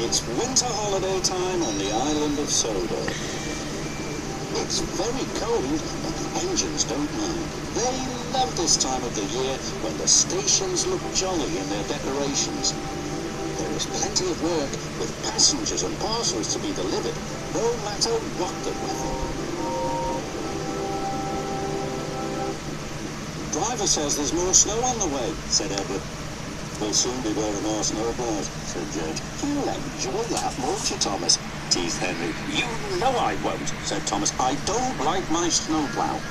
It's winter holiday time on the island of Sodor. It's very cold, but the engines don't mind. They love this time of the year when the stations look jolly in their decorations. There is plenty of work with passengers and parcels to be delivered, no matter what the weather. Driver says there's more snow on the way, said Edward. We'll soon be wearing our snowplows, said George. You'll enjoy that, won't you, Thomas? Teased Henry. You know I won't, said Thomas. I don't like my snowplow.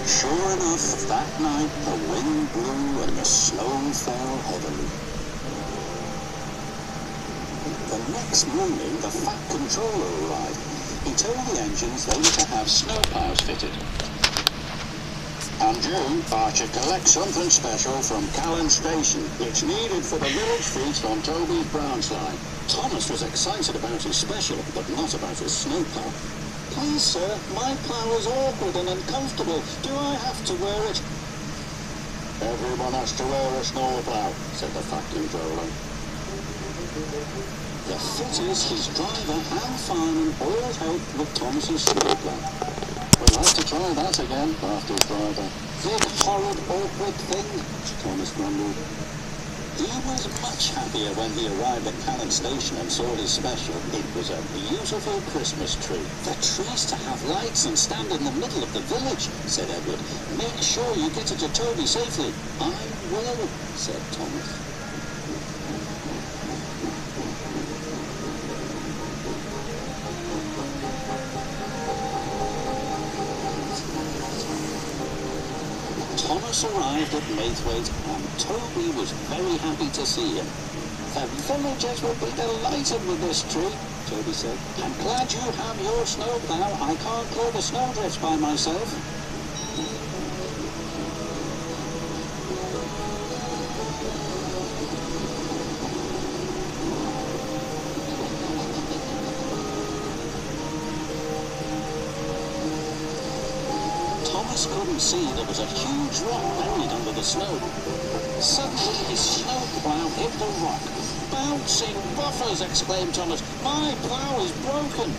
Sure enough, that night the wind blew and the snow fell heavily. The next morning, the Fat Controller arrived. He told the engines they were to have snowplows fitted. And you are to collect something special from Callan Station. It's needed for the village feast on Toby's Brown's line. Thomas was excited about his special, but not about his snowplow. Please, sir, my plow is awkward and uncomfortable. Do I have to wear it? Everyone has to wear a snowplow, said the Fat Controller. The fitters, his driver and fireman all helped with Thomas's snowplow. We'll have to try that again, laughed his driver. Big, horrid, awkward thing, Thomas grumbled. He was much happier when he arrived at Callan Station and saw his special. It was a beautiful Christmas tree. The tree's to have lights and stand in the middle of the village, said Edward. Make sure you get it to Toby safely. I will, said Thomas. Thomas arrived at Maithwaite and Toby was very happy to see him. The villagers will be delighted with this tree, Toby said. I'm glad you have your snowplow. I can't clear the snowdrifts by myself. Thomas couldn't see there was a huge rock buried under the snow. Suddenly his snowplow hit the rock. Bouncing buffers, exclaimed Thomas. My plow is broken.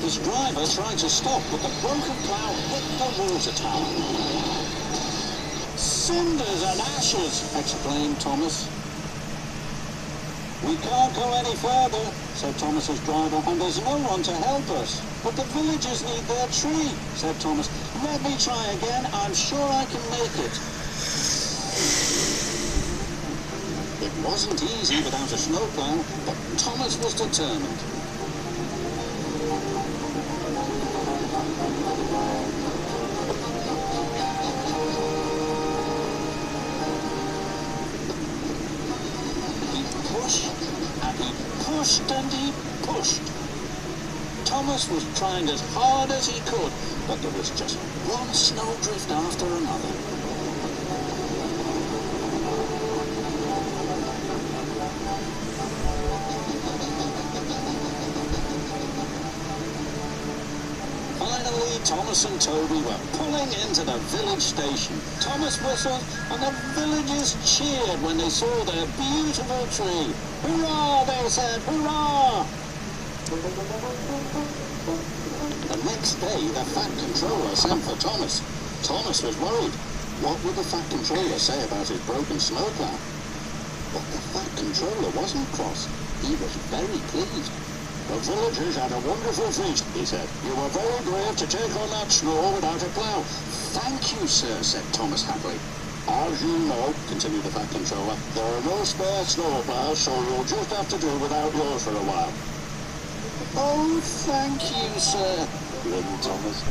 His driver tried to stop, but the broken plow hit the water tower. Cinders and ashes, exclaimed Thomas. We can't go any further, said Thomas's driver, and there's no one to help us. But the villagers need their tree, said Thomas. Let me try again. I'm sure I can make it. It wasn't easy without a snowplow, but Thomas was determined. And he pushed. Thomas was trying as hard as he could, but there was just one snowdrift after another. Finally, Thomas and Toby were pulling into the village station. Thomas whistled, and the villagers cheered when they saw their beautiful tree. Hurrah, they said, hurrah! The next day, the Fat Controller sent for Thomas. Thomas was worried. What would the Fat Controller say about his broken snowplow? But the Fat Controller wasn't cross. He was very pleased. The villagers had a wonderful feast, he said. You were very brave to take on that snow without a plow. Thank you, sir, said Thomas happily. As you know, continued the Fat Controller, there are no spare snowplows, so you'll just have to do without yours for a while. Oh, thank you, sir, grinned Thomas.